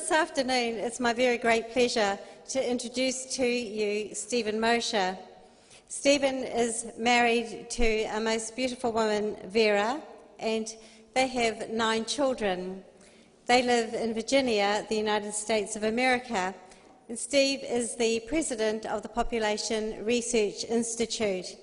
this afternoon it's my very great pleasure to introduce to you Steven Mosher. Steven is married to a most beautiful woman, Vera, and they have 9 children. They live in Virginia, the United States of America, and Steve is the president of the Population Research Institute.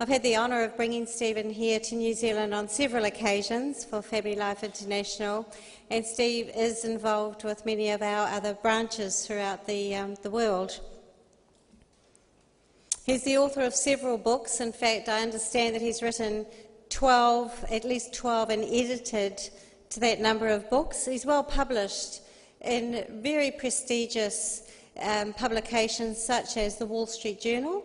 I've had the honour of bringing Steven here to New Zealand on several occasions for Family Life International, and Steve is involved with many of our other branches throughout the world. He's the author of several books. In fact, I understand that he's written 12, at least 12, and edited to that number of books. He's well published in very prestigious publications such as the Wall Street Journal,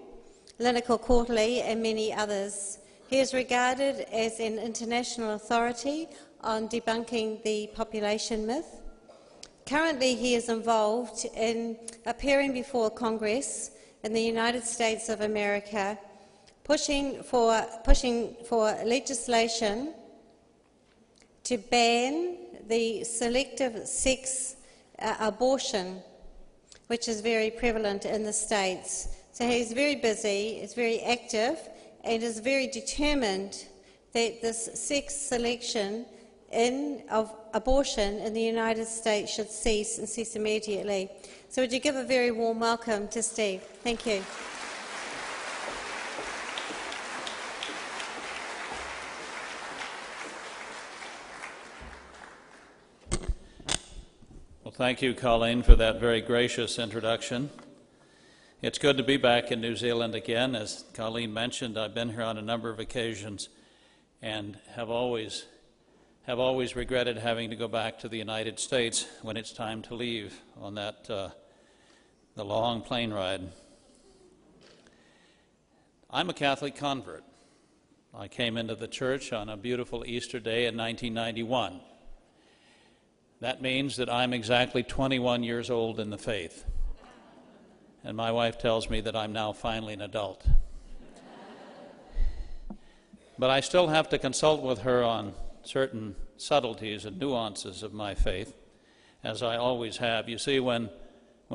Clinical Quarterly, and many others. He is regarded as an international authority on debunking the population myth. Currently, he is involved in appearing before Congress in the United States of America, pushing for legislation to ban the selective sex abortion, which is very prevalent in the States. So he's very busy, is very active, and is very determined that this sex selection of abortion in the United States should cease, and cease immediately. So would you give a very warm welcome to Steve? Thank you. Well, thank you, Colleen, for that very gracious introduction. It's good to be back in New Zealand again. As Colleen mentioned, I've been here on a number of occasions and have always regretted having to go back to the United States when it's time to leave on that the long plane ride. I'm a Catholic convert. I came into the church on a beautiful Easter day in 1991. That means that I'm exactly 21 years old in the faith. And my wife tells me that I'm now finally an adult. But I still have to consult with her on certain subtleties and nuances of my faith, as I always have. You see, when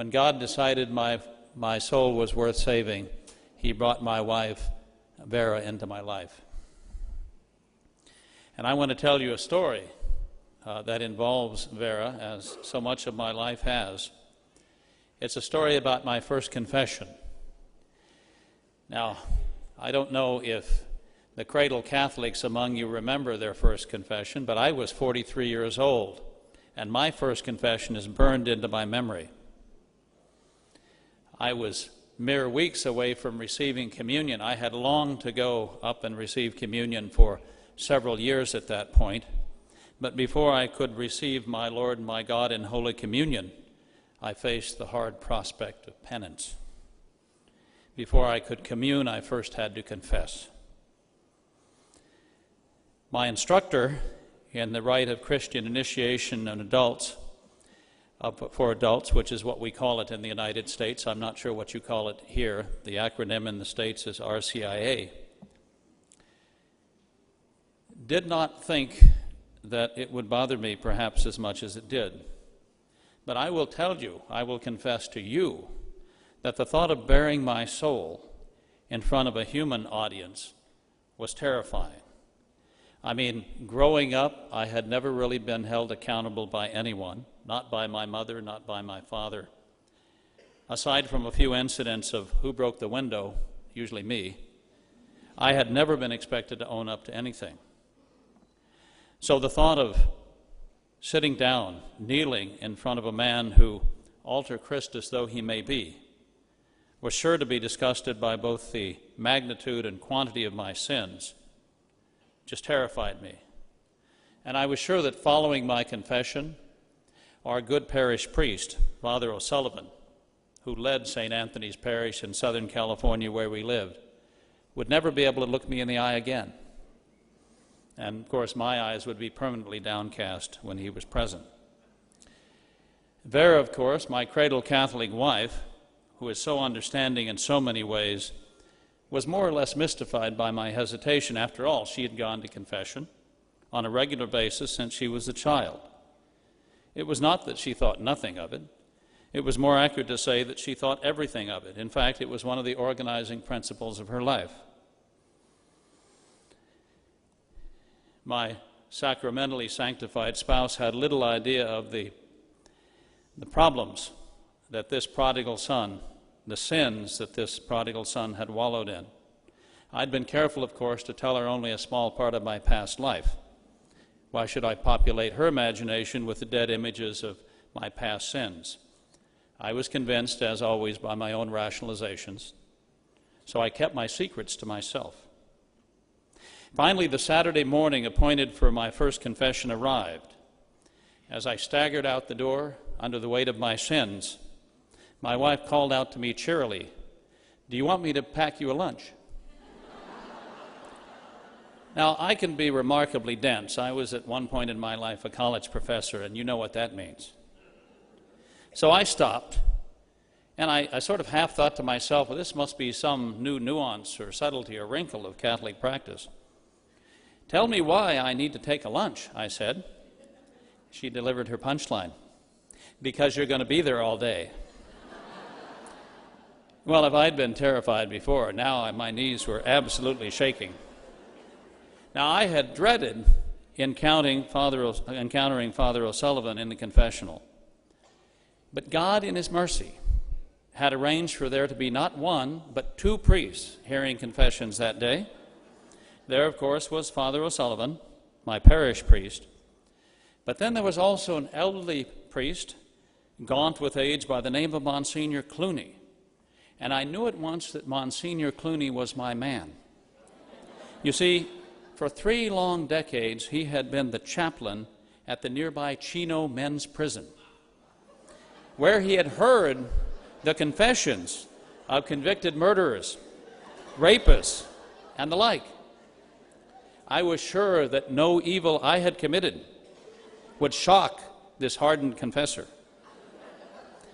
God decided my soul was worth saving, He brought my wife, Vera, into my life. And I want to tell you a story that involves Vera, as so much of my life has. It's a story about my first confession. Now, I don't know if the cradle Catholics among you remember their first confession, but I was 43 years old, and my first confession is burned into my memory. I was mere weeks away from receiving communion. I had longed to go up and receive communion for several years at that point, but before I could receive my Lord and my God in Holy Communion, I faced the hard prospect of penance. Before I could commune, I first had to confess. My instructor in the rite of Christian initiation and for adults, which is what we call it in the United States, I'm not sure what you call it here, the acronym in the States is RCIA, did not think that it would bother me perhaps as much as it did. But I will tell you, I will confess to you, that the thought of bearing my soul in front of a human audience was terrifying. I mean, growing up, I had never really been held accountable by anyone, not by my mother, not by my father. Aside from a few incidents of who broke the window, usually me, I had never been expected to own up to anything. So the thought of sitting down, kneeling in front of a man who, alter Christus though he may be, was sure to be disgusted by both the magnitude and quantity of my sins, just terrified me. And I was sure that following my confession, our good parish priest, Father O'Sullivan, who led St. Anthony's Parish in Southern California where we lived, would never be able to look me in the eye again. And, of course, my eyes would be permanently downcast when he was present. Vera, of course, my cradle Catholic wife, who is so understanding in so many ways, was more or less mystified by my hesitation. After all, she had gone to confession on a regular basis since she was a child. It was not that she thought nothing of it. It was more accurate to say that she thought everything of it. In fact, it was one of the organizing principles of her life. My sacramentally sanctified spouse had little idea of the problems that this prodigal son, the sins that this prodigal son had wallowed in. I'd been careful, of course, to tell her only a small part of my past life. Why should I populate her imagination with the dead images of my past sins? I was convinced, as always, by my own rationalizations, so I kept my secrets to myself. Finally, the Saturday morning appointed for my first confession arrived. As I staggered out the door under the weight of my sins, my wife called out to me cheerily, "Do you want me to pack you a lunch?" Now, I can be remarkably dense. I was at one point in my life a college professor, and you know what that means. So I stopped, and I sort of half thought to myself, well, this must be some new nuance or subtlety or wrinkle of Catholic practice. "Tell me why I need to take a lunch," I said. She delivered her punchline. "Because you're going to be there all day." Well, if I'd been terrified before, now my knees were absolutely shaking. Now, I had dreaded encountering Father O'Sullivan in the confessional. But God, in His mercy, had arranged for there to be not one, but two priests hearing confessions that day. There, of course, was Father O'Sullivan, my parish priest. But then there was also an elderly priest, gaunt with age, by the name of Monsignor Clooney. And I knew at once that Monsignor Clooney was my man. You see, for 3 long decades, he had been the chaplain at the nearby Chino men's prison, where he had heard the confessions of convicted murderers, rapists, and the like. I was sure that no evil I had committed would shock this hardened confessor.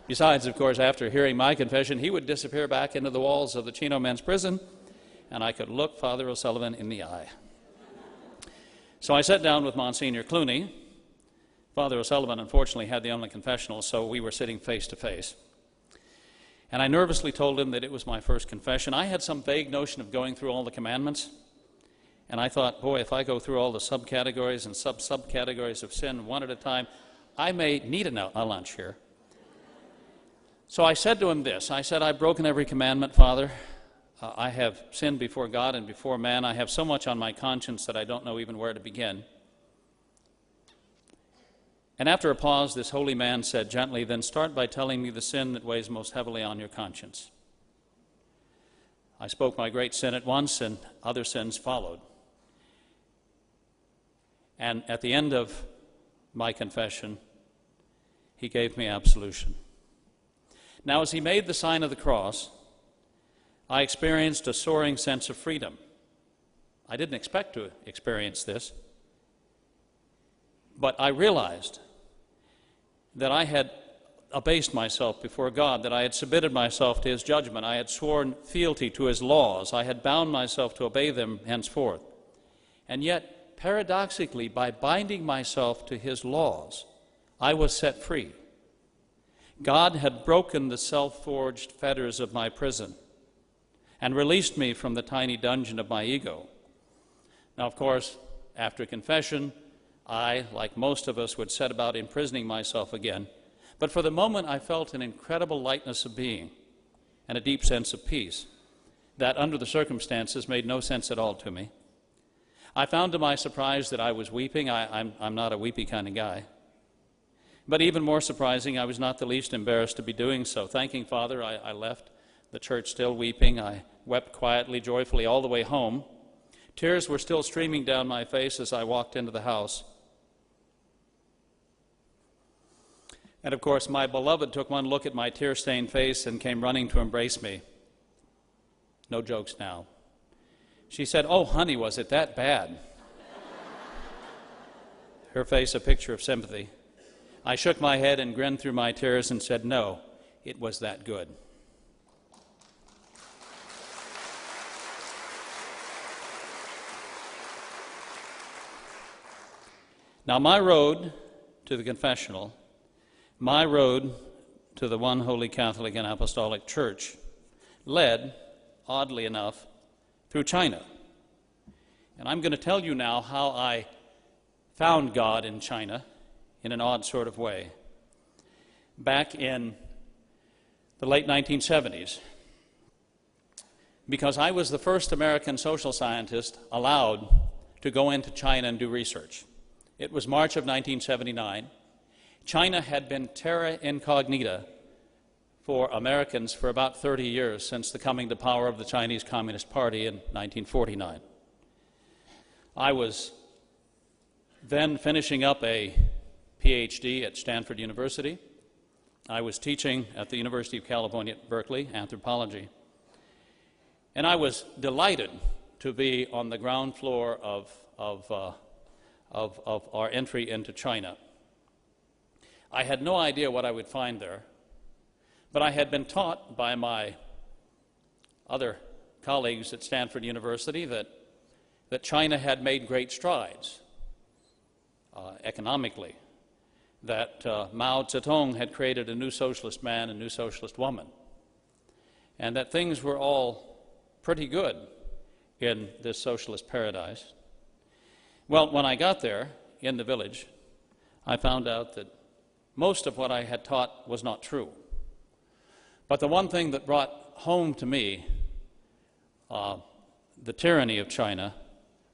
Besides, of course, after hearing my confession, he would disappear back into the walls of the Chino men's prison, and I could look Father O'Sullivan in the eye. So I sat down with Monsignor Clooney. Father O'Sullivan, unfortunately, had the only confessional, so we were sitting face to face. And I nervously told him that it was my first confession. I had some vague notion of going through all the commandments, and I thought, boy, if I go through all the subcategories and sub-subcategories of sin one at a time, I may need a lunch here. So I said to him this. I said, "I've broken every commandment, Father. I have sinned before God and before man. I have so much on my conscience that I don't know even where to begin." And after a pause, this holy man said gently, "Then start by telling me the sin that weighs most heavily on your conscience." I spoke my great sin at once, and other sins followed. And at the end of my confession, he gave me absolution. Now, as he made the sign of the cross, I experienced a soaring sense of freedom. I didn't expect to experience this, but I realized that I had abased myself before God, that I had submitted myself to His judgment, I had sworn fealty to His laws, I had bound myself to obey them henceforth. And yet, paradoxically, by binding myself to His laws, I was set free. God had broken the self-forged fetters of my prison and released me from the tiny dungeon of my ego. Now, of course, after confession, I, like most of us, would set about imprisoning myself again. But for the moment, I felt an incredible lightness of being and a deep sense of peace that, under the circumstances, made no sense at all to me. I found to my surprise that I was weeping. I'm not a weepy kind of guy. But even more surprising, I was not the least embarrassed to be doing so. Thanking Father, I left the church still weeping. I wept quietly, joyfully all the way home. Tears were still streaming down my face as I walked into the house. And of course, my beloved took one look at my tear-stained face and came running to embrace me. No jokes now. She said, "Oh, honey, was it that bad?" Her face a picture of sympathy. I shook my head and grinned through my tears and said, "No, it was that good." Now, my road to the confessional My road to the one holy Catholic and Apostolic Church led, oddly enough, through China. And I'm going to tell you now how I found God in China in an odd sort of way. Back in the late 1970s, because I was the first American social scientist allowed to go into China and do research. It was March of 1979. China had been terra incognita for Americans for about 30 years since the coming to power of the Chinese Communist Party in 1949. I was then finishing up a PhD at Stanford University. I was teaching at the University of California at Berkeley, anthropology. And I was delighted to be on the ground floor of our entry into China. I had no idea what I would find there, but I had been taught by my other colleagues at Stanford University that China had made great strides economically, that Mao Zedong had created a new socialist man, a new socialist woman, and that things were all pretty good in this socialist paradise. Well, when I got there in the village, I found out that most of what I had taught was not true. But the one thing that brought home to me the tyranny of China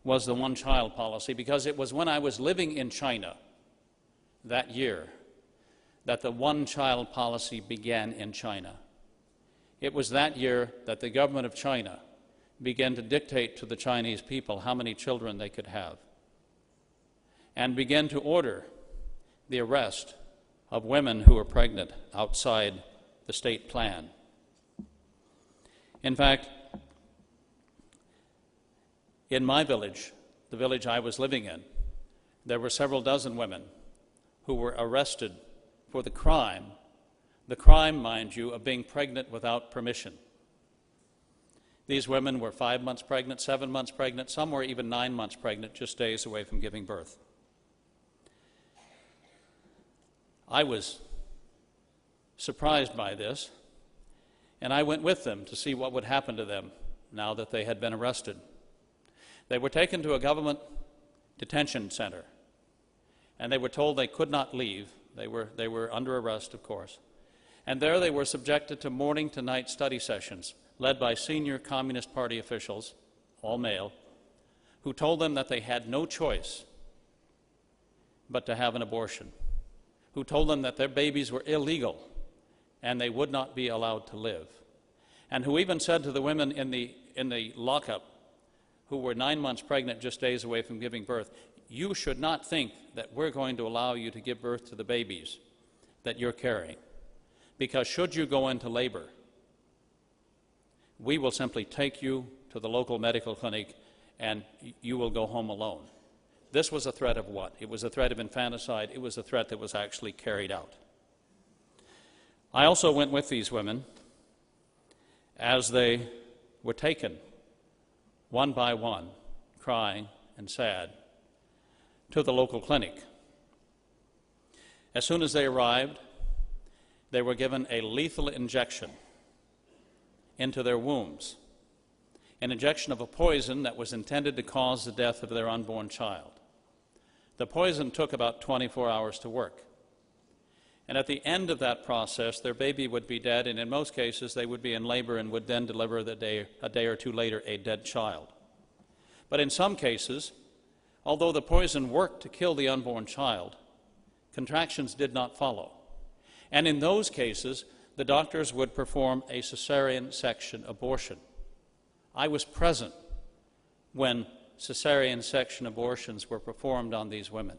was the one-child policy, because it was when I was living in China that year that the one-child policy began in China. It was that year that the government of China began to dictate to the Chinese people how many children they could have, and began to order the arrest of women who were pregnant outside the state plan. In fact, in my village, the village I was living in, there were several dozen women who were arrested for the crime, mind you, of being pregnant without permission. These women were 5 months pregnant, 7 months pregnant, some were even 9 months pregnant, just days away from giving birth. I was surprised by this, and I went with them to see what would happen to them now that they had been arrested. They were taken to a government detention center, and they were told they could not leave. They were under arrest, of course. And there they were subjected to morning to night study sessions led by senior Communist Party officials, all male, who told them that they had no choice but to have an abortion, who told them that their babies were illegal and they would not be allowed to live, and who even said to the women in the lockup who were 9 months pregnant, just days away from giving birth, you should not think that we're going to allow you to give birth to the babies that you're carrying, because should you go into labor, we will simply take you to the local medical clinic and you will go home alone. This was a threat of what? It was a threat of infanticide. It was a threat that was actually carried out. I also went with these women as they were taken one by one, crying and sad, to the local clinic. As soon as they arrived, they were given a lethal injection into their wombs, an injection of a poison that was intended to cause the death of their unborn child. The poison took about 24 hours to work. And at the end of that process, their baby would be dead, and in most cases, they would be in labor and would then deliver a day or two later a dead child. But in some cases, although the poison worked to kill the unborn child, contractions did not follow. And in those cases, the doctors would perform a cesarean section abortion. I was present when cesarean section abortions were performed on these women.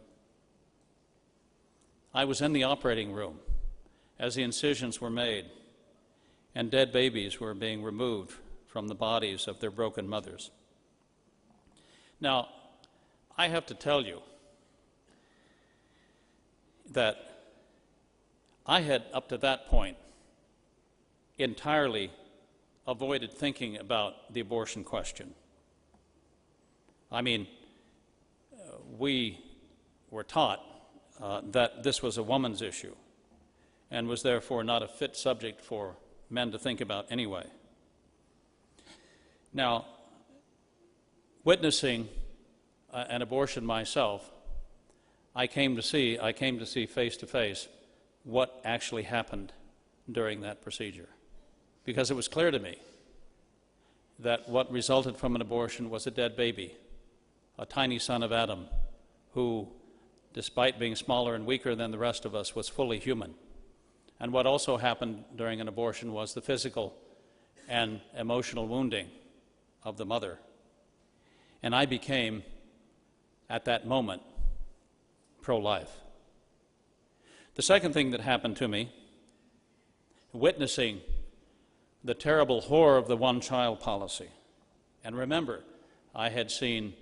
I was in the operating room as the incisions were made and dead babies were being removed from the bodies of their broken mothers. Now, I have to tell you that I had, up to that point, entirely avoided thinking about the abortion question. I mean, we were taught that this was a woman's issue, and was therefore not a fit subject for men to think about anyway. Now, witnessing an abortion myself, I came to see face to face what actually happened during that procedure, because it was clear to me that what resulted from an abortion was a dead baby, a tiny son of Adam, who, despite being smaller and weaker than the rest of us, was fully human. And what also happened during an abortion was the physical and emotional wounding of the mother. And I became, at that moment, pro-life. The second thing that happened to me, witnessing the terrible horror of the one-child policy, and remember, I had seen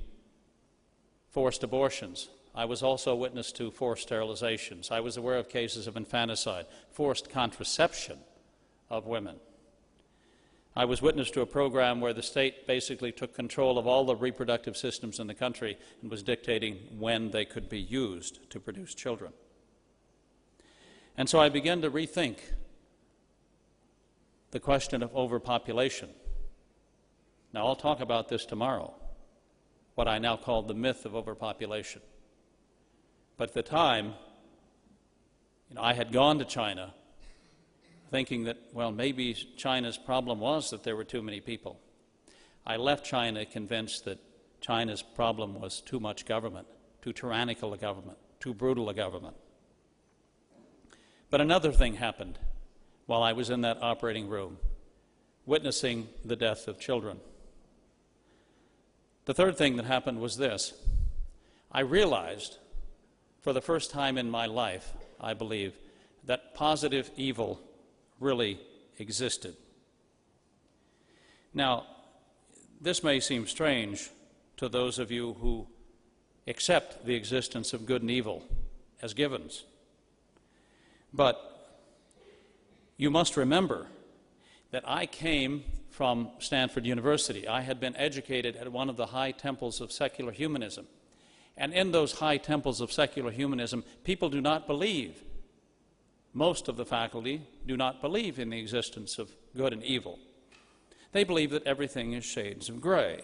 forced abortions. I was also witness to forced sterilizations. I was aware of cases of infanticide, forced contraception of women. I was witness to a program where the state basically took control of all the reproductive systems in the country and was dictating when they could be used to produce children. And so I began to rethink the question of overpopulation. Now, I'll talk about this tomorrow, what I now call the myth of overpopulation. But at the time, I had gone to China thinking that, well, maybe China's problem was that there were too many people. I left China convinced that China's problem was too much government, too tyrannical a government, too brutal a government. But another thing happened while I was in that operating room, witnessing the death of children. The third thing that happened was this. I realized, for the first time in my life, I believe, that positive evil really existed. Now, this may seem strange to those of you who accept the existence of good and evil as givens. But you must remember that I came from Stanford University. I had been educated at one of the high temples of secular humanism. And in those high temples of secular humanism, people do not believe, most of the faculty do not believe in the existence of good and evil. They believe that everything is shades of gray.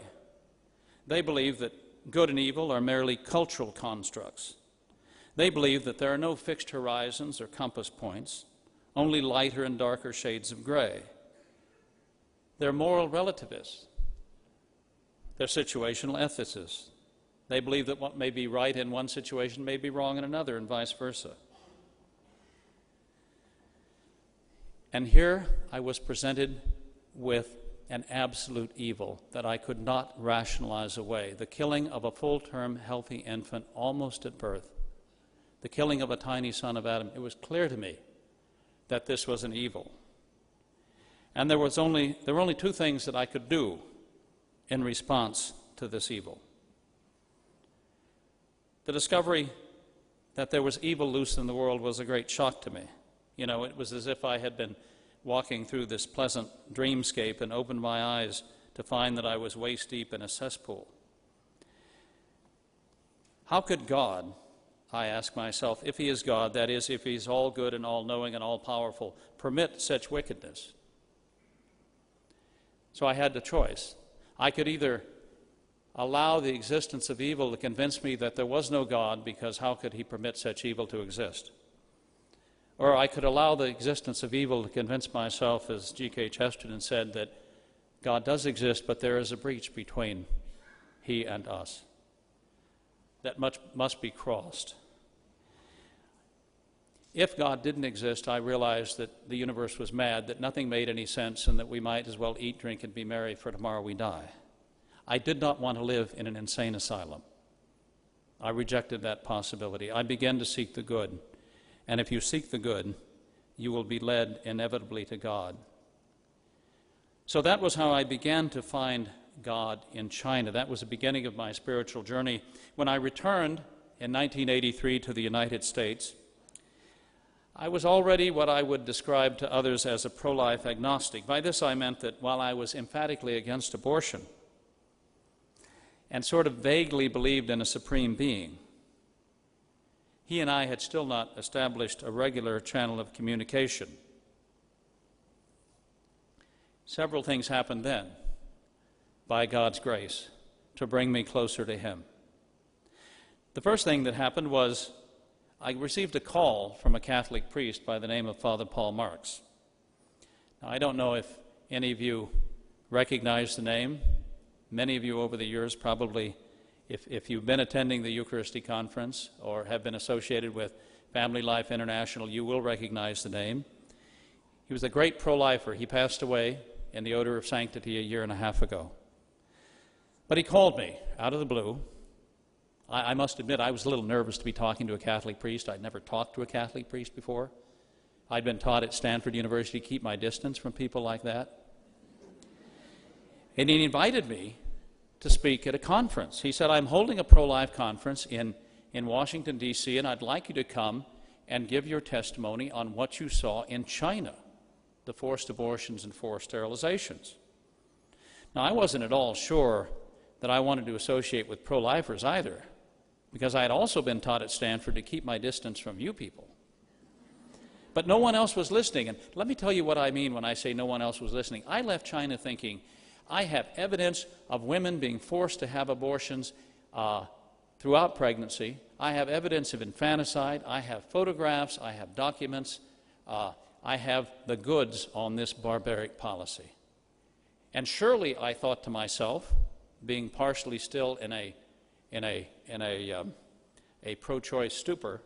They believe that good and evil are merely cultural constructs. They believe that there are no fixed horizons or compass points, only lighter and darker shades of gray. They're moral relativists. They're situational ethicists. They believe that what may be right in one situation may be wrong in another, and vice versa. And here I was presented with an absolute evil that I could not rationalize away, the killing of a full-term healthy infant almost at birth, the killing of a tiny son of Adam. It was clear to me that this was an evil. And there were only two things that I could do in response to this evil. The discovery that there was evil loose in the world was a great shock to me. You know, it was as if I had been walking through this pleasant dreamscape and opened my eyes to find that I was waist deep in a cesspool. How could God, I ask myself, if he is God, that is, if he's all good and all-knowing and all-powerful, permit such wickedness? So I had the choice. I could either allow the existence of evil to convince me that there was no God, because how could he permit such evil to exist? Or I could allow the existence of evil to convince myself, as G.K. Chesterton said, that God does exist, but there is a breach between he and us that much must be crossed. If God didn't exist, I realized that the universe was mad, that nothing made any sense, and that we might as well eat, drink, and be merry, for tomorrow we die. I did not want to live in an insane asylum. I rejected that possibility. I began to seek the good. And if you seek the good, you will be led inevitably to God. So that was how I began to find God in China. That was the beginning of my spiritual journey. When I returned in 1983 to the United States, I was already what I would describe to others as a pro-life agnostic. By this I meant that while I was emphatically against abortion and sort of vaguely believed in a supreme being, he and I had still not established a regular channel of communication. Several things happened then, by God's grace, to bring me closer to him. The first thing that happened was I received a call from a Catholic priest by the name of Father Paul Marks. Now, I don't know if any of you recognize the name. Many of you over the years probably, if you've been attending the Eucharistic Conference or have been associated with Family Life International, you will recognize the name. He was a great pro-lifer. He passed away in the odor of sanctity a year and a half ago. But he called me out of the blue. I must admit, I was a little nervous to be talking to a Catholic priest. I'd never talked to a Catholic priest before. I'd been taught at Stanford University to keep my distance from people like that. And he invited me to speak at a conference. He said, I'm holding a pro-life conference in Washington, D.C., and I'd like you to come and give your testimony on what you saw in China, the forced abortions and forced sterilizations. Now, I wasn't at all sure that I wanted to associate with pro-lifers either, because I had also been taught at Stanford to keep my distance from you people. But no one else was listening, and let me tell you what I mean when I say no one else was listening. I left China thinking, I have evidence of women being forced to have abortions throughout pregnancy. I have evidence of infanticide. I have photographs. I have documents. I have the goods on this barbaric policy. And surely, I thought to myself, being partially still in a pro-choice stupor,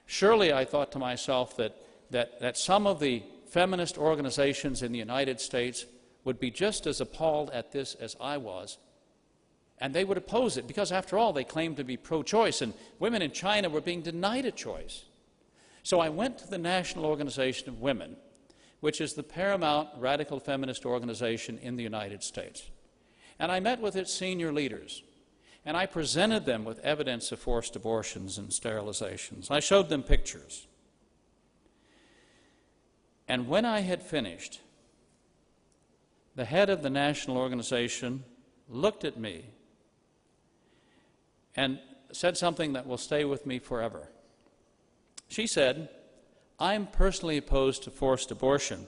surely I thought to myself that some of the feminist organizations in the United States would be just as appalled at this as I was, and they would oppose it, because after all, they claimed to be pro-choice, and women in China were being denied a choice. So I went to the National Organization of Women, which is the paramount radical feminist organization in the United States. And I met with its senior leaders, and I presented them with evidence of forced abortions and sterilizations. I showed them pictures. And when I had finished, the head of the national organization looked at me and said something that will stay with me forever. She said, I'm personally opposed to forced abortion,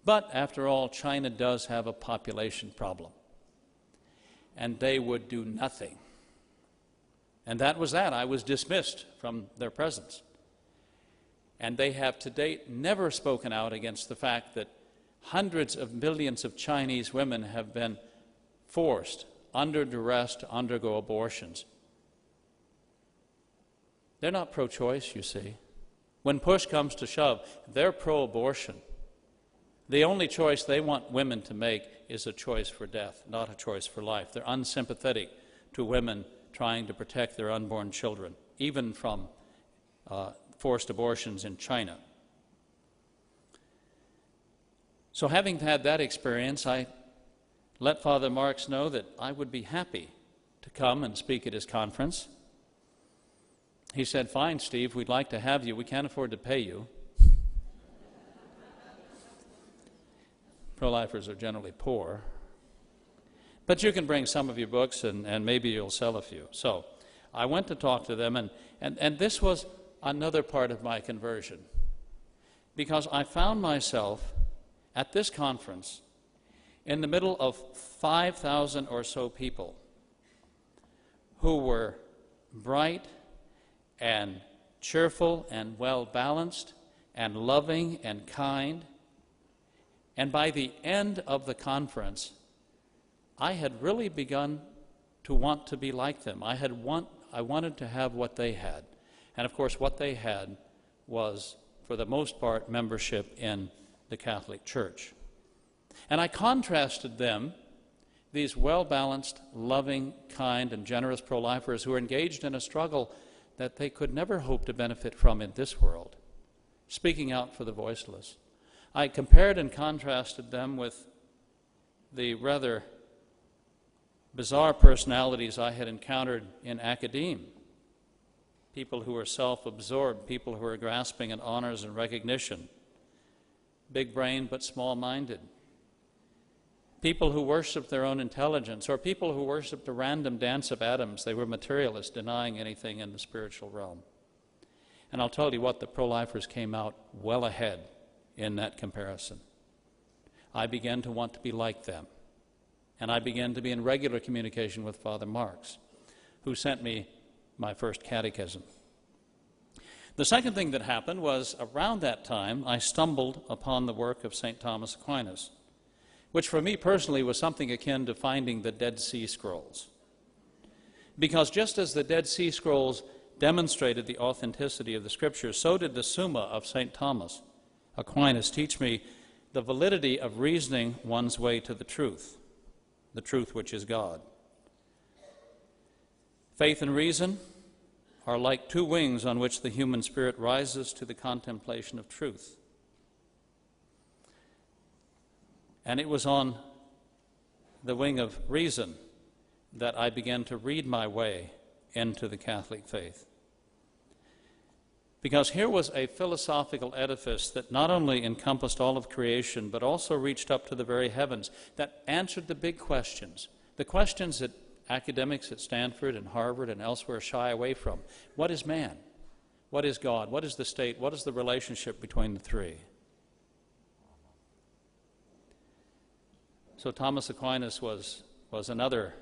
but after all, China does have a population problem. And they would do nothing. And that was that. I was dismissed from their presence. And they have to date never spoken out against the fact that hundreds of millions of Chinese women have been forced under duress to undergo abortions. They're not pro-choice, you see. When push comes to shove, they're pro-abortion. The only choice they want women to make is a choice for death, not a choice for life. They're unsympathetic to women trying to protect their unborn children, even from forced abortions in China. So having had that experience, I let Father Marks know that I would be happy to come and speak at his conference. He said, fine, Steve, we'd like to have you. We can't afford to pay you. Pro-lifers are generally poor. But you can bring some of your books, and maybe you'll sell a few. So I went to talk to them, and this was another part of my conversion, because I found myself at this conference in the middle of 5,000 or so people who were bright and cheerful and well-balanced and loving and kind. And by the end of the conference, I had really begun to want to be like them. I wanted to have what they had. And of course, what they had was, for the most part, membership in the Catholic Church. And I contrasted them, these well-balanced, loving, kind, and generous pro-lifers who are engaged in a struggle that they could never hope to benefit from in this world, speaking out for the voiceless. I compared and contrasted them with the rather bizarre personalities I had encountered in academia, people who are self-absorbed, people who are grasping at honors and recognition, big-brained but small-minded, people who worshiped their own intelligence, or people who worshiped a random dance of atoms. They were materialists, denying anything in the spiritual realm. And I'll tell you what, the pro-lifers came out well ahead in that comparison. I began to want to be like them. And I began to be in regular communication with Father Marks, who sent me my first catechism. The second thing that happened was, around that time, I stumbled upon the work of St. Thomas Aquinas, which for me personally was something akin to finding the Dead Sea Scrolls. Because just as the Dead Sea Scrolls demonstrated the authenticity of the Scriptures, so did the Summa of St. Thomas Aquinas teach me the validity of reasoning one's way to the truth which is God. Faith and reason are like two wings on which the human spirit rises to the contemplation of truth. And it was on the wing of reason that I began to read my way into the Catholic faith. Because here was a philosophical edifice that not only encompassed all of creation, but also reached up to the very heavens, that answered the big questions, the questions that academics at Stanford and Harvard and elsewhere shy away from. What is man? What is God? What is the state? What is the relationship between the three? So Thomas Aquinas was another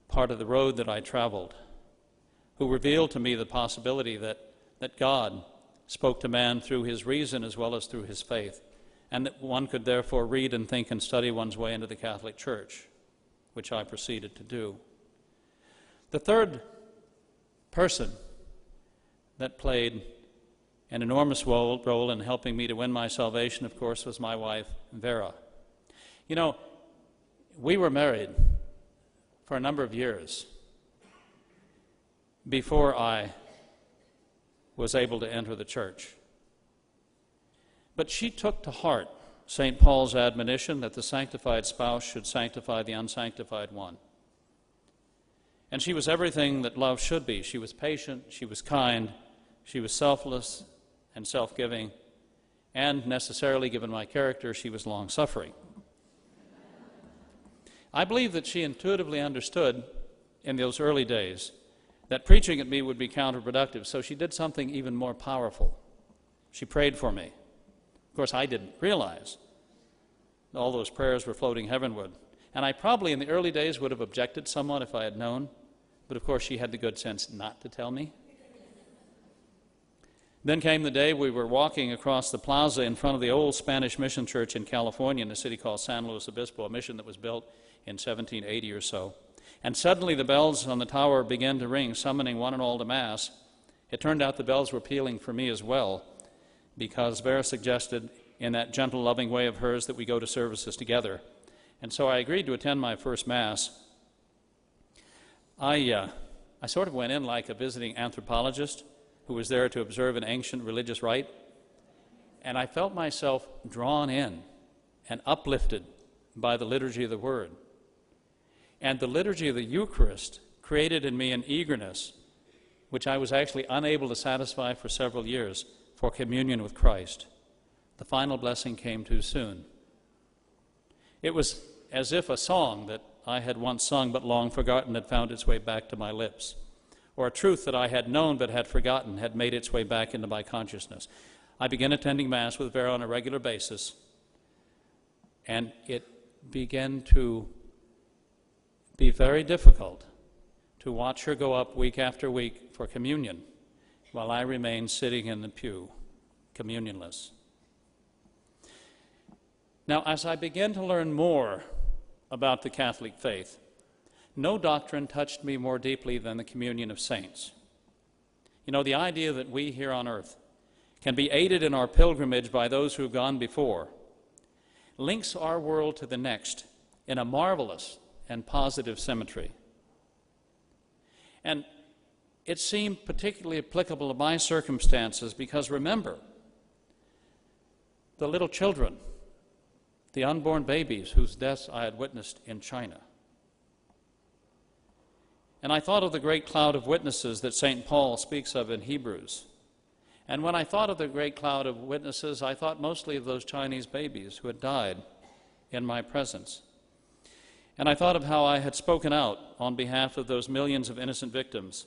part of the road that I traveled, who revealed to me the possibility that God spoke to man through his reason as well as through his faith, and that one could therefore read and think and study one's way into the Catholic Church, which I proceeded to do. The third person that played an enormous role in helping me to win my salvation, of course, was my wife, Vera. You know, we were married for a number of years before I was able to enter the church. But she took to heart St. Paul's admonition that the sanctified spouse should sanctify the unsanctified one. And she was everything that love should be. She was patient, she was kind, she was selfless and self-giving, and necessarily, given my character, she was long-suffering. I believe that she intuitively understood in those early days that preaching at me would be counterproductive, so she did something even more powerful. She prayed for me. Of course, I didn't realize all those prayers were floating heavenward. And I probably in the early days would have objected somewhat if I had known, but of course she had the good sense not to tell me. Then came the day we were walking across the plaza in front of the old Spanish mission church in California in a city called San Luis Obispo, a mission that was built in 1780 or so. And suddenly the bells on the tower began to ring, summoning one and all to Mass. It turned out the bells were pealing for me as well, because Vera suggested in that gentle, loving way of hers that we go to services together. And so I agreed to attend my first Mass. I sort of went in like a visiting anthropologist who was there to observe an ancient religious rite, and I felt myself drawn in and uplifted by the liturgy of the Word. And the liturgy of the Eucharist created in me an eagerness which I was actually unable to satisfy for several years for communion with Christ. The final blessing came too soon. It was as if a song that I had once sung but long forgotten had found its way back to my lips, or a truth that I had known but had forgotten had made its way back into my consciousness. I began attending Mass with Vera on a regular basis, and it began to be very difficult to watch her go up week after week for communion while I remained sitting in the pew, communionless. Now, as I began to learn more about the Catholic faith, no doctrine touched me more deeply than the communion of saints. You know, the idea that we here on earth can be aided in our pilgrimage by those who have gone before links our world to the next in a marvelous and positive symmetry. And it seemed particularly applicable to my circumstances because, remember, the little children, the unborn babies whose deaths I had witnessed in China. And I thought of the great cloud of witnesses that St. Paul speaks of in Hebrews. And when I thought of the great cloud of witnesses, I thought mostly of those Chinese babies who had died in my presence. And I thought of how I had spoken out on behalf of those millions of innocent victims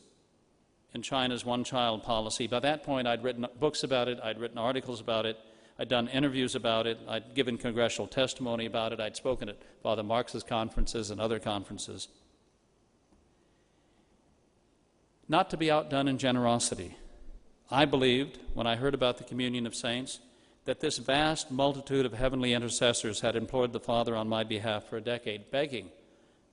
in China's one-child policy. By that point, I'd written books about it, I'd written articles about it, I'd done interviews about it, I'd given congressional testimony about it, I'd spoken at Father Marx's conferences and other conferences. Not to be outdone in generosity, I believed, when I heard about the communion of saints, that this vast multitude of heavenly intercessors had implored the Father on my behalf for a decade, begging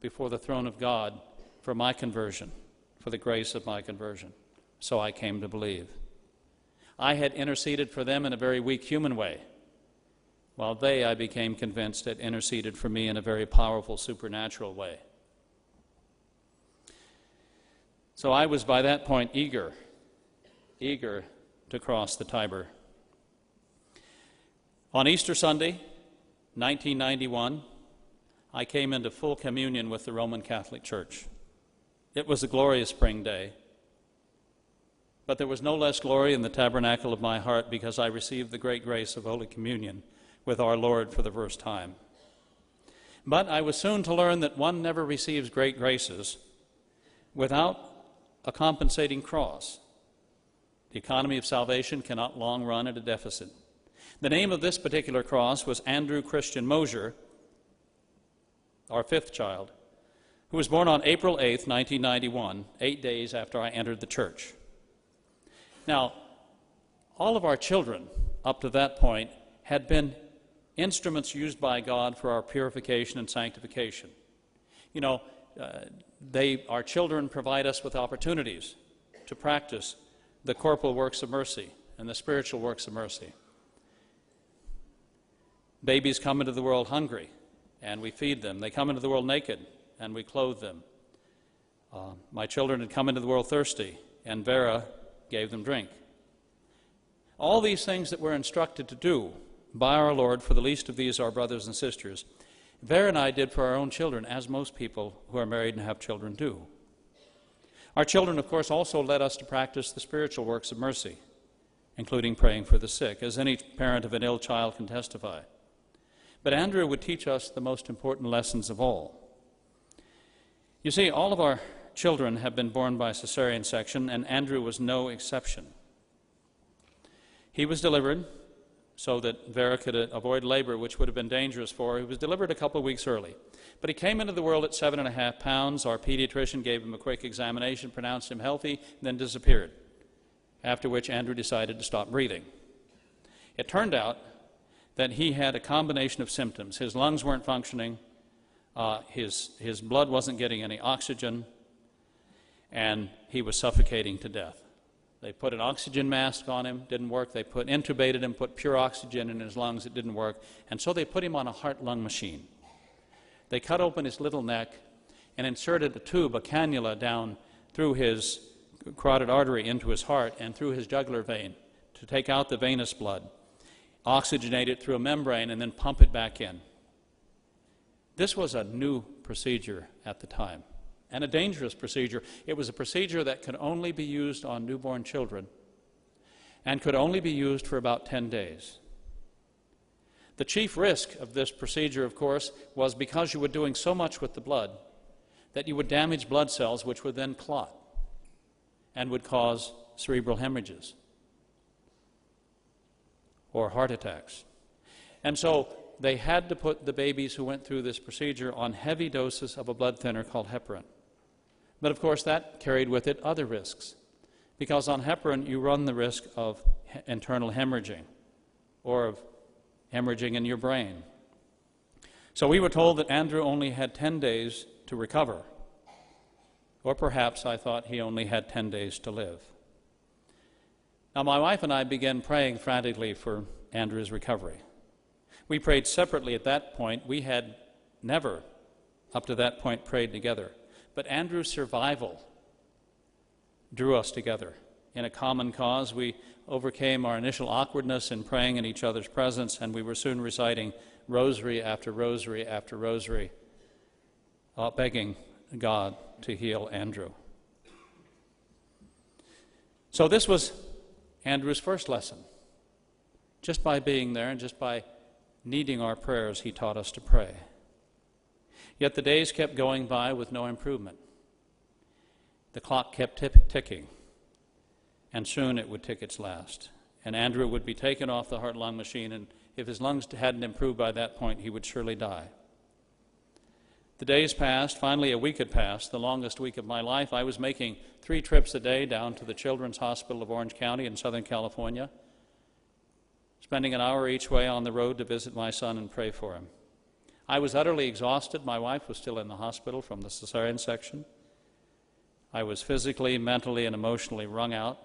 before the throne of God for my conversion, for the grace of my conversion. So I came to believe. I had interceded for them in a very weak human way, while they, I became convinced, had interceded for me in a very powerful supernatural way. So I was by that point eager to cross the Tiber. On Easter Sunday, 1991, I came into full communion with the Roman Catholic Church. It was a glorious spring day, but there was no less glory in the tabernacle of my heart because I received the great grace of Holy Communion with our Lord for the first time. But I was soon to learn that one never receives great graces without a compensating cross. The economy of salvation cannot long run at a deficit. The name of this particular cross was Andrew Christian Mosher, our fifth child, who was born on April 8th, 1991, 8 days after I entered the church. Now, all of our children up to that point had been instruments used by God for our purification and sanctification. You know, our children provide us with opportunities to practice the corporal works of mercy and the spiritual works of mercy. Babies come into the world hungry, and we feed them. They come into the world naked, and we clothe them. My children had come into the world thirsty, and Vera gave them drink. All these things that we're instructed to do by our Lord for the least of these, our brothers and sisters, Vera and I did for our own children, as most people who are married and have children do. Our children, of course, also led us to practice the spiritual works of mercy, including praying for the sick, as any parent of an ill child can testify. But Andrew would teach us the most important lessons of all. You see, all of our children have been born by cesarean section, and Andrew was no exception. He was delivered so that Vera could avoid labor, which would have been dangerous for her. He was delivered a couple of weeks early. But he came into the world at 7.5 pounds. Our pediatrician gave him a quick examination, pronounced him healthy, and then disappeared, after which Andrew decided to stop breathing. It turned out that he had a combination of symptoms. His lungs weren't functioning, his blood wasn't getting any oxygen, and he was suffocating to death. They put an oxygen mask on him, didn't work. They intubated him, put pure oxygen in his lungs, it didn't work. And so they put him on a heart-lung machine. They cut open his little neck and inserted a tube, a cannula, down through his carotid artery into his heart and through his jugular vein to take out the venous blood, oxygenate it through a membrane, and then pump it back in. This was a new procedure at the time, and a dangerous procedure. It was a procedure that could only be used on newborn children and could only be used for about 10 days. The chief risk of this procedure, of course, was because you were doing so much with the blood that you would damage blood cells, which would then clot and would cause cerebral hemorrhages or heart attacks. And so they had to put the babies who went through this procedure on heavy doses of a blood thinner called heparin. But of course that carried with it other risks, because on heparin you run the risk of internal hemorrhaging or of hemorrhaging in your brain. So we were told that Andrew only had 10 days to recover, or perhaps I thought he only had 10 days to live. Now my wife and I began praying frantically for Andrew's recovery. We prayed separately at that point. We had never, up to that point, prayed together. But Andrew's survival drew us together. In a common cause, we overcame our initial awkwardness in praying in each other's presence, and we were soon reciting rosary after rosary after rosary, begging God to heal Andrew. So this was Andrew's first lesson. Just by being there and just by needing our prayers, he taught us to pray. Yet the days kept going by with no improvement. The clock kept ticking. and soon it would tick its last. And Andrew would be taken off the heart-lung machine, and if his lungs hadn't improved by that point, he would surely die. The days passed. Finally, a week had passed, the longest week of my life. I was making 3 trips a day down to the Children's Hospital of Orange County in Southern California, spending an hour each way on the road to visit my son and pray for him. I was utterly exhausted. My wife was still in the hospital from the cesarean section. I was physically, mentally, and emotionally wrung out.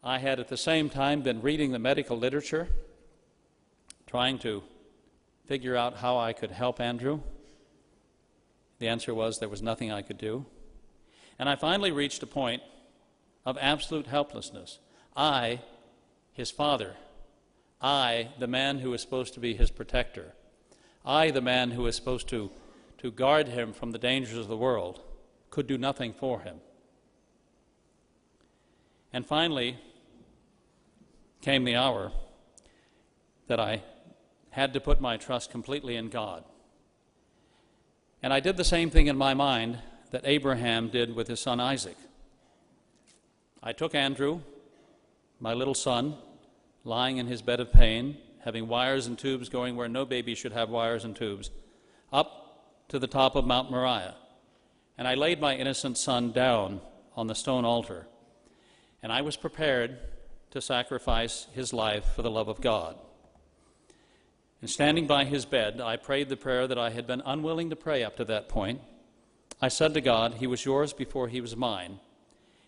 I had at the same time been reading the medical literature, trying to figure out how I could help Andrew. The answer was there was nothing I could do. And I finally reached a point of absolute helplessness. I, his father, I, the man who was supposed to be his protector, I, the man who was supposed to guard him from the dangers of the world, could do nothing for him. And finally came the hour that I had to put my trust completely in God. And I did the same thing in my mind that Abraham did with his son Isaac. I took Andrew, my little son, lying in his bed of pain, having wires and tubes going where no baby should have wires and tubes, up to the top of Mount Moriah. And I laid my innocent son down on the stone altar. And I was prepared to sacrifice his life for the love of God. And standing by his bed, I prayed the prayer that I had been unwilling to pray up to that point. I said to God, "He was yours before he was mine,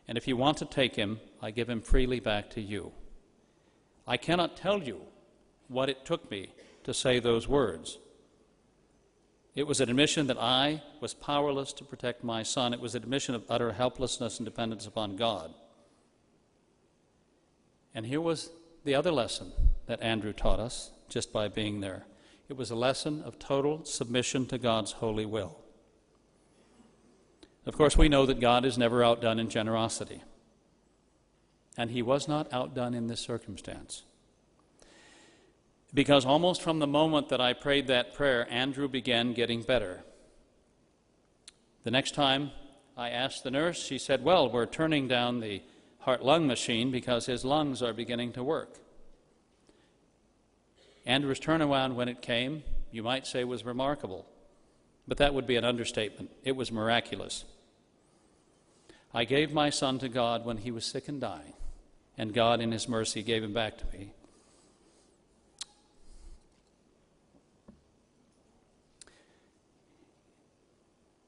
and if you want to take him, I give him freely back to you." I cannot tell you what it took me to say those words. It was an admission that I was powerless to protect my son. It was an admission of utter helplessness and dependence upon God. And here was the other lesson that Andrew taught us just by being there. It was a lesson of total submission to God's holy will. Of course, we know that God is never outdone in generosity. And he was not outdone in this circumstance. Because almost from the moment that I prayed that prayer, Andrew began getting better. The next time I asked the nurse, she said, "Well, we're turning down the heart-lung machine because his lungs are beginning to work." Andrew's turnaround when it came, you might say, was remarkable. But that would be an understatement. It was miraculous. I gave my son to God when he was sick and dying, and God in his mercy gave him back to me.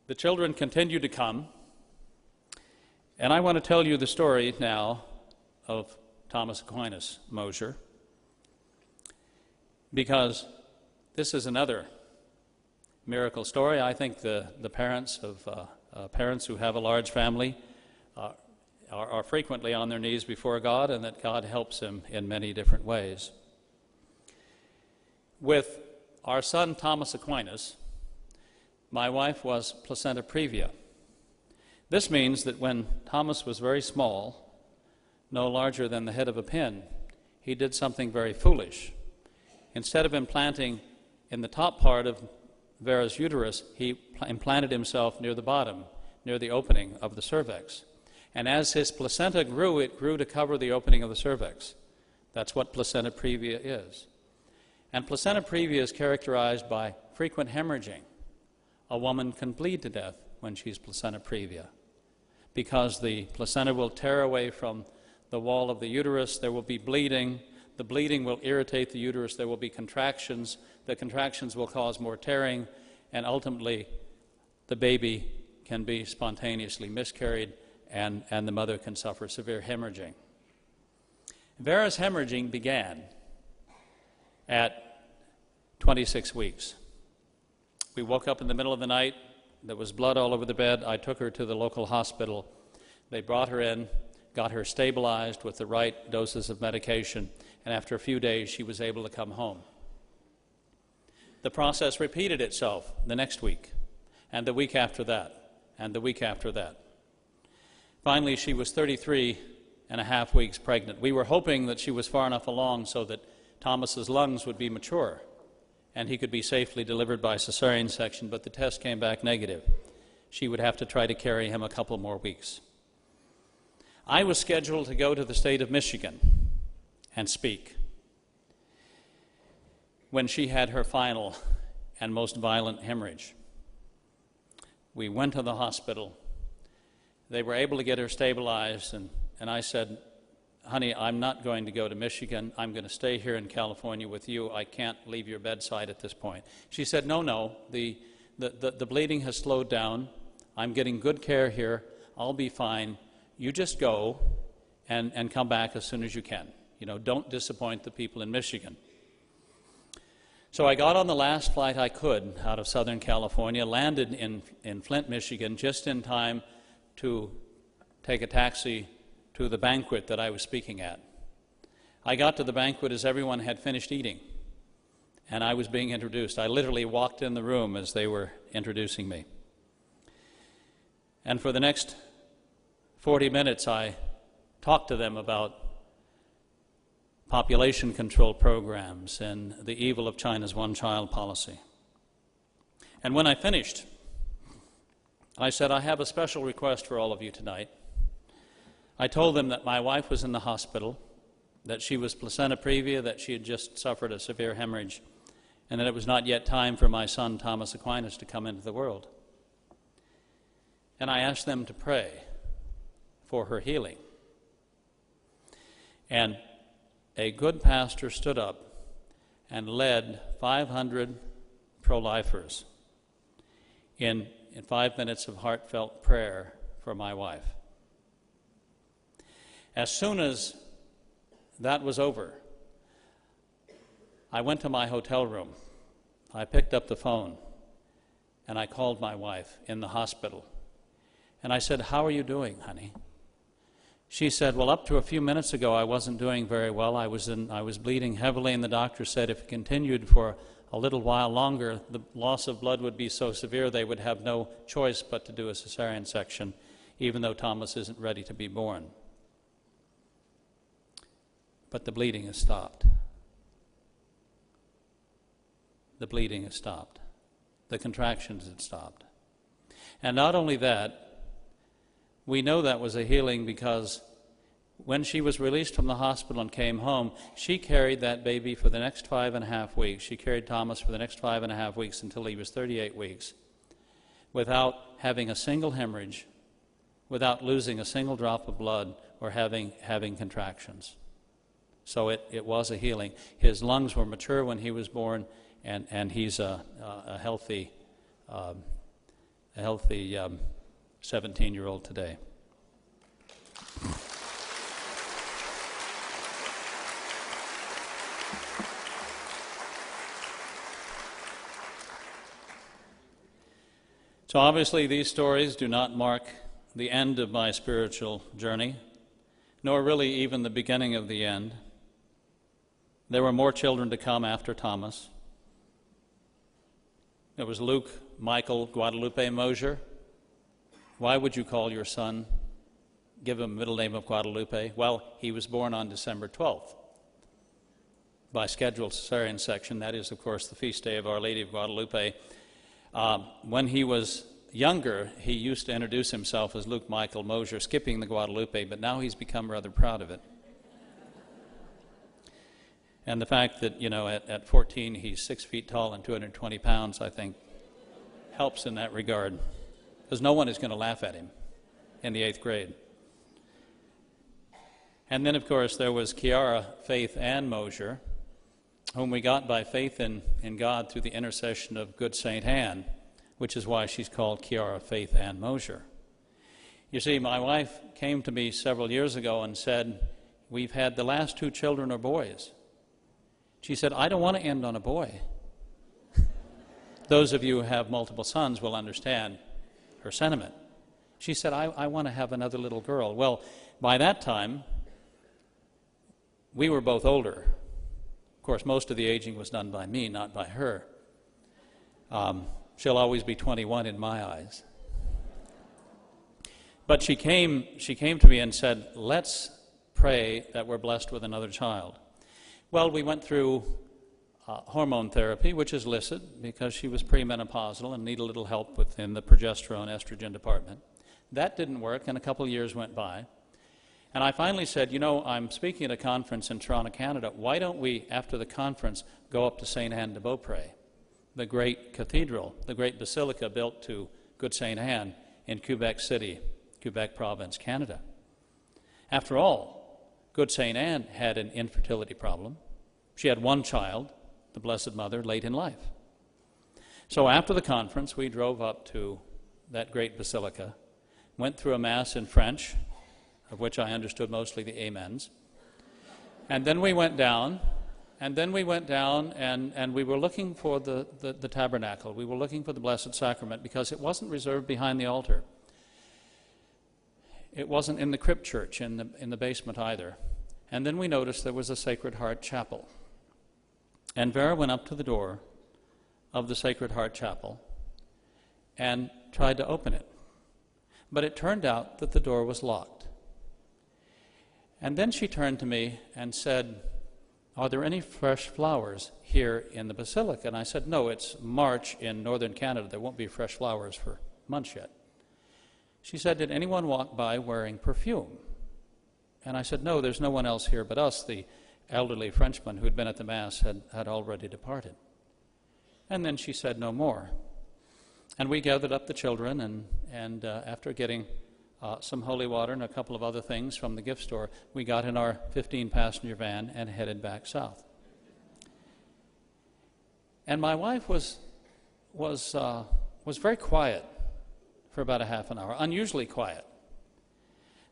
The children continued to come, and I want to tell you the story now of Thomas Aquinas Mosher, because this is another miracle story. I think the parents who have a large family are frequently on their knees before God, and that God helps them in many different ways. With our son Thomas Aquinas, my wife was placenta previa. This means that when Thomas was very small, no larger than the head of a pin, he did something very foolish. Instead of implanting in the top part of Vera's uterus, he implanted himself near the bottom, near the opening of the cervix. And as his placenta grew, it grew to cover the opening of the cervix. That's what placenta previa is. And placenta previa is characterized by frequent hemorrhaging. A woman can bleed to death when she's placenta previa because the placenta will tear away from the wall of the uterus. There will be bleeding. The bleeding will irritate the uterus. There will be contractions. The contractions will cause more tearing, and ultimately the baby can be spontaneously miscarried, and the mother can suffer severe hemorrhaging. Vera's hemorrhaging began at 26 weeks. We woke up in the middle of the night. There was blood all over the bed. I took her to the local hospital. They brought her in, got her stabilized with the right doses of medication, and after a few days she was able to come home. The process repeated itself the next week, and the week after that, and the week after that. Finally, she was 33 and a half weeks pregnant. We were hoping that she was far enough along so that Thomas's lungs would be mature and he could be safely delivered by cesarean section, but the test came back negative. She would have to try to carry him a couple more weeks. I was scheduled to go to the state of Michigan and speak when she had her final and most violent hemorrhage. We went to the hospital. They were able to get her stabilized, and I said, honey, I'm not going to go to Michigan. I'm going to stay here in California with you. I can't leave your bedside at this point. She said, no, the bleeding has slowed down. I'm getting good care here. I'll be fine. You just go and come back as soon as you can. You know, don't disappoint the people in Michigan. So I got on the last flight I could out of Southern California, landed in Flint, Michigan, just in time to take a taxi to the banquet that I was speaking at. I got to the banquet as everyone had finished eating, and I was being introduced. I literally walked in the room as they were introducing me. And for the next 40 minutes, I talked to them about population control programs and the evil of China's one-child policy. And when I finished, I said, I have a special request for all of you tonight. I told them that my wife was in the hospital, that she was placenta previa, that she had just suffered a severe hemorrhage, and that it was not yet time for my son, Thomas Aquinas, to come into the world. And I asked them to pray for her healing. And a good pastor stood up and led 500 pro-lifers in 5 minutes of heartfelt prayer for my wife. As soon as that was over, I went to my hotel room. I picked up the phone and I called my wife in the hospital. And I said, how are you doing, honey? She said, well, up to a few minutes ago, I wasn't doing very well. I was bleeding heavily, and the doctor said if it continued for a little while longer, the loss of blood would be so severe they would have no choice but to do a cesarean section, even though Thomas isn't ready to be born. But the bleeding has stopped. The bleeding has stopped. The contractions had stopped. And not only that, we know that was a healing because when she was released from the hospital and came home, she carried that baby for the next 5.5 weeks. She carried Thomas for the next 5.5 weeks until he was 38 weeks without having a single hemorrhage, without losing a single drop of blood or having contractions. So it was a healing. His lungs were mature when he was born, and he's a healthy 17-year-old today. So obviously these stories do not mark the end of my spiritual journey, nor really even the beginning of the end. There were more children to come after Thomas. There was Luke Michael Guadalupe Mosher. Why would you call your son, give him a middle name of Guadalupe? Well, he was born on December 12th by scheduled cesarean section. That is, of course, the feast day of Our Lady of Guadalupe. When he was younger, he used to introduce himself as Luke Michael Mosher, skipping the Guadalupe, but now he's become rather proud of it. And the fact that, at 14 he's 6 feet tall and 220 pounds, I think, helps in that regard, because no one is going to laugh at him in the 8th grade. And then, of course, there was Kiara, Faith Ann Mosher, whom we got by faith in God through the intercession of good Saint Anne, which is why she's called Kiara Faith Ann Mosher. You see, my wife came to me several years ago and said, we've had the last 2 children are boys. She said, I don't want to end on a boy. Those of you who have multiple sons will understand her sentiment. She said, I want to have another little girl. Well, by that time, we were both older. Of course, most of the aging was done by me, not by her. She'll always be 21 in my eyes. But she came to me and said, let's pray that we're blessed with another child. Well, we went through hormone therapy, which is licit because she was premenopausal and needed a little help within the progesterone estrogen department. That didn't work, and a couple of years went by. And I finally said, you know, I'm speaking at a conference in Toronto, Canada. Why don't we, after the conference, go up to St. Anne de Beaupré, the great cathedral, the great basilica built to Good St. Anne in Quebec City, Quebec Province, Canada. After all, Good St. Anne had an infertility problem. She had one child, the Blessed Mother, late in life. So after the conference, we drove up to that great basilica, went through a Mass in French, of which I understood mostly the amens, and then we went down, and we were looking for the tabernacle. We were looking for the Blessed Sacrament because it wasn't reserved behind the altar. It wasn't in the crypt church in the basement either. And then we noticed there was a Sacred Heart Chapel. And Vera went up to the door of the Sacred Heart Chapel and tried to open it. But it turned out that the door was locked. And then she turned to me and said, "Are there any fresh flowers here in the basilica?" And I said, "No, it's March in northern Canada. There won't be fresh flowers for months yet." She said, "Did anyone walk by wearing perfume?" And I said, "No, there's no one else here but us." The elderly Frenchman who had been at the Mass had already departed. And then she said no more. And we gathered up the children, and after getting some holy water and a couple of other things from the gift store, we got in our 15-passenger van and headed back south. And my wife was very quiet for about a half an hour, unusually quiet.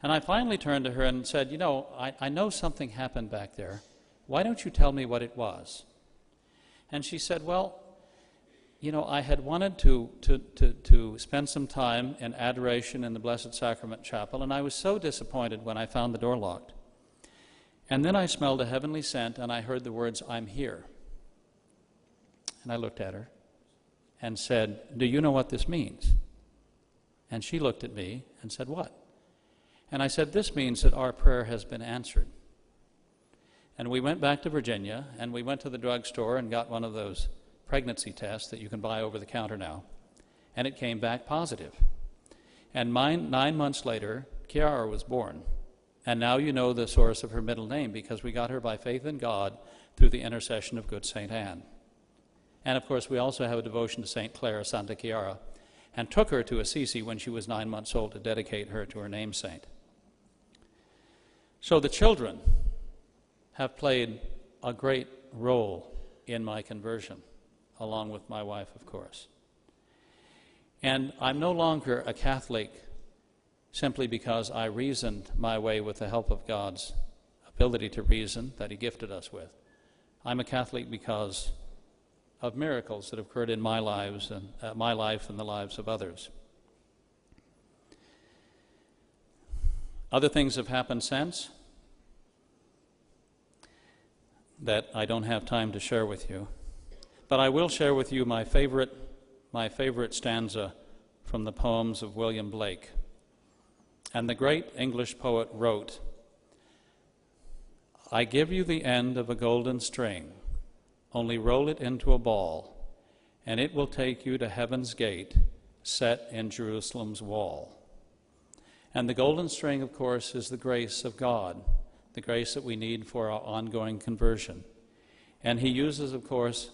And I finally turned to her and said, "You know, I know something happened back there. Why don't you tell me what it was?" And she said, "Well, you know, I had wanted to spend some time in adoration in the Blessed Sacrament Chapel, and I was so disappointed when I found the door locked. And then I smelled a heavenly scent, and I heard the words, 'I'm here.' And I looked at her and said, 'Do you know what this means?' And she looked at me and said, 'What?' And I said, 'This means that our prayer has been answered.' And we went back to Virginia, and we went to the drugstore and got one of those pregnancy tests that you can buy over the counter now, and it came back positive. And 9 months later, Chiara was born. And now you know the source of her middle name, because we got her by faith in God through the intercession of Good St. Anne. And of course, we also have a devotion to St. Clare, Santa Chiara, and took her to Assisi when she was 9 months old to dedicate her to her namesake. So the children have played a great role in my conversion, along with my wife, of course. And I'm no longer a Catholic simply because I reasoned my way with the help of God's ability to reason that He gifted us with. I'm a Catholic because of miracles that have occurred in my lives and my life and the lives of others. Other things have happened since that I don't have time to share with you. But I will share with you my favorite stanza from the poems of William Blake. And the great English poet wrote, "I give you the end of a golden string, only roll it into a ball, and it will take you to heaven's gate, set in Jerusalem's wall." And the golden string, of course, is the grace of God, the grace that we need for our ongoing conversion. And He uses, of course,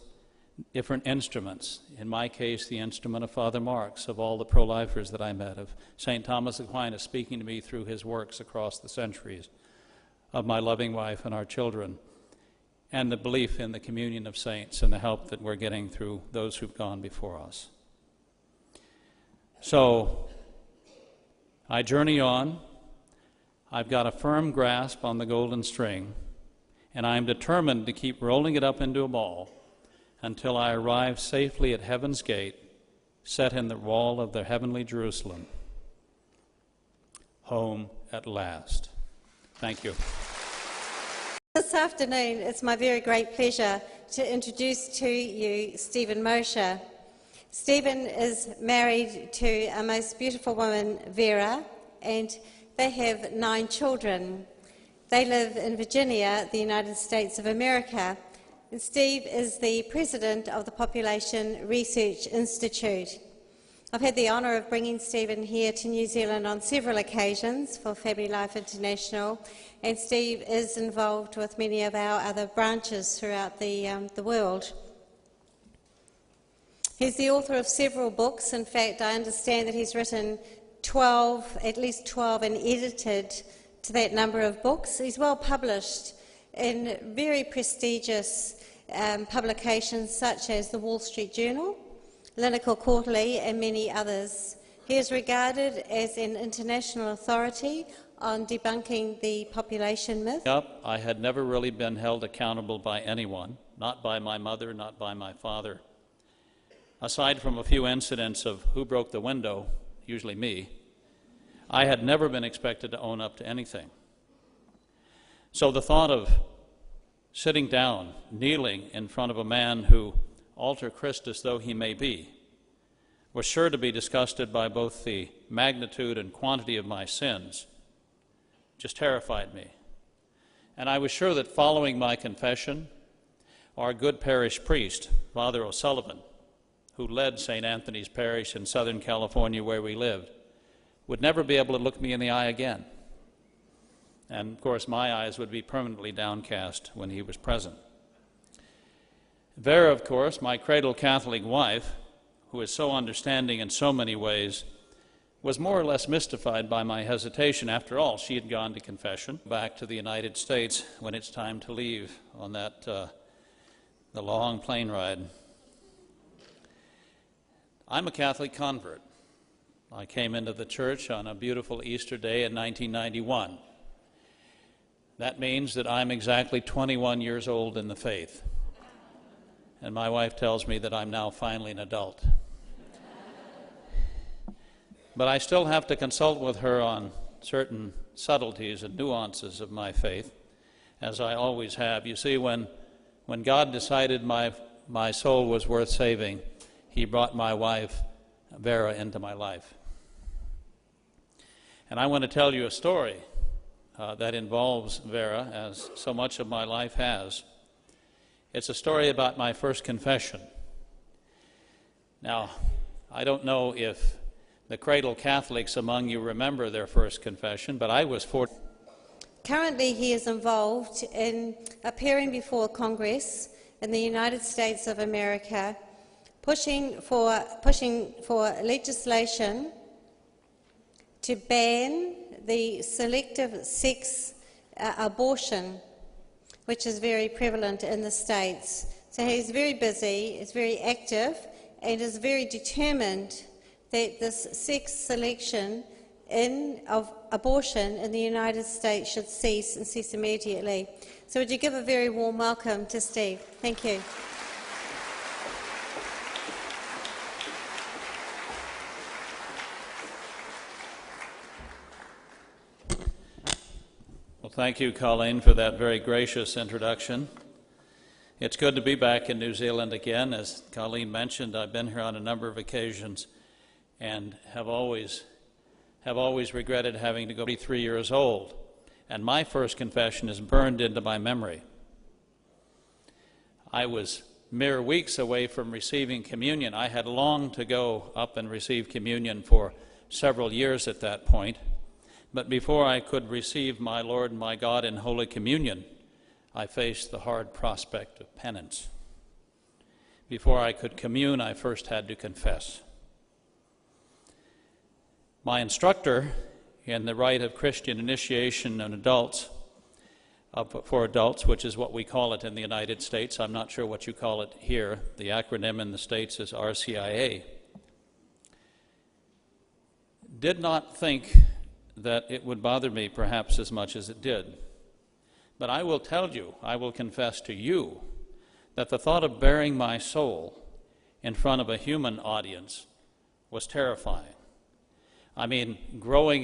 different instruments. In my case, the instrument of Father Marx, of all the pro-lifers that I met, of St. Thomas Aquinas speaking to me through his works across the centuries, of my loving wife and our children, and the belief in the communion of saints and the help that we're getting through those who've gone before us. So, I journey on. I've got a firm grasp on the golden string, and I am determined to keep rolling it up into a ball until I arrive safely at heaven's gate, set in the wall of the heavenly Jerusalem. Home at last. Thank you. This afternoon, it's my very great pleasure to introduce to you Steven Mosher. Steven is married to a most beautiful woman, Vera, and they have 9 children. They live in Virginia, the United States of America. And Steve is the president of the Population Research Institute. I've had the honour of bringing Stephen here to New Zealand on several occasions for Family Life International, and Steve is involved with many of our other branches throughout the world. He's the author of several books. In fact, I understand that he's written 12, at least 12, and edited to that number of books. He's well published in very prestigious publications such as the Wall Street Journal, Clinical Quarterly, and many others. He is regarded as an international authority on debunking the population myth. I had never really been held accountable by anyone, not by my mother, not by my father. Aside from a few incidents of who broke the window, usually me, I had never been expected to own up to anything. So the thought of sitting down, kneeling in front of a man who, alter Christus though he may be, was sure to be disgusted by both the magnitude and quantity of my sins, just terrified me. And I was sure that following my confession, our good parish priest, Father O'Sullivan, who led St. Anthony's Parish in Southern California where we lived, would never be able to look me in the eye again. And of course my eyes would be permanently downcast when he was present. Vera, of course, my cradle Catholic wife, who is so understanding in so many ways, was more or less mystified by my hesitation. After all, she had gone to confession back to the United States when it's time to leave on that the long plane ride. I'm a Catholic convert. I came into the church on a beautiful Easter day in 1991. That means that I'm exactly 21 years old in the faith. And my wife tells me that I'm now finally an adult. But I still have to consult with her on certain subtleties and nuances of my faith, as I always have. You see, when God decided my soul was worth saving, he brought my wife, Vera, into my life. And I want to tell you a story that involves Vera, as so much of my life has. It's a story about my first confession. Now, I don't know if the cradle Catholics among you remember their first confession, but I was 14. Currently, he is involved in appearing before Congress in the United States of America, pushing for legislation to ban the selective sex abortion, which is very prevalent in the States. So he's very busy, is very active, and is very determined that this sex selection of abortion in the United States should cease, and cease immediately. So would you give a very warm welcome to Steve? Thank you. Well, thank you, Colleen, for that very gracious introduction. It's good to be back in New Zealand again. As Colleen mentioned, I've been here on a number of occasions and have always regretted having to go 43 years old. And my first confession is burned into my memory. I was mere weeks away from receiving communion. I had longed to go up and receive communion for several years at that point. But before I could receive my Lord and my God in Holy Communion, I faced the hard prospect of penance. Before I could commune, I first had to confess. My instructor in the rite of Christian initiation and for adults, which is what we call it in the United States, I'm not sure what you call it here, the acronym in the States is RCIA, did not think that it would bother me perhaps as much as it did. But I will tell you, I will confess to you, that the thought of bearing my soul in front of a human audience was terrifying. I mean, growing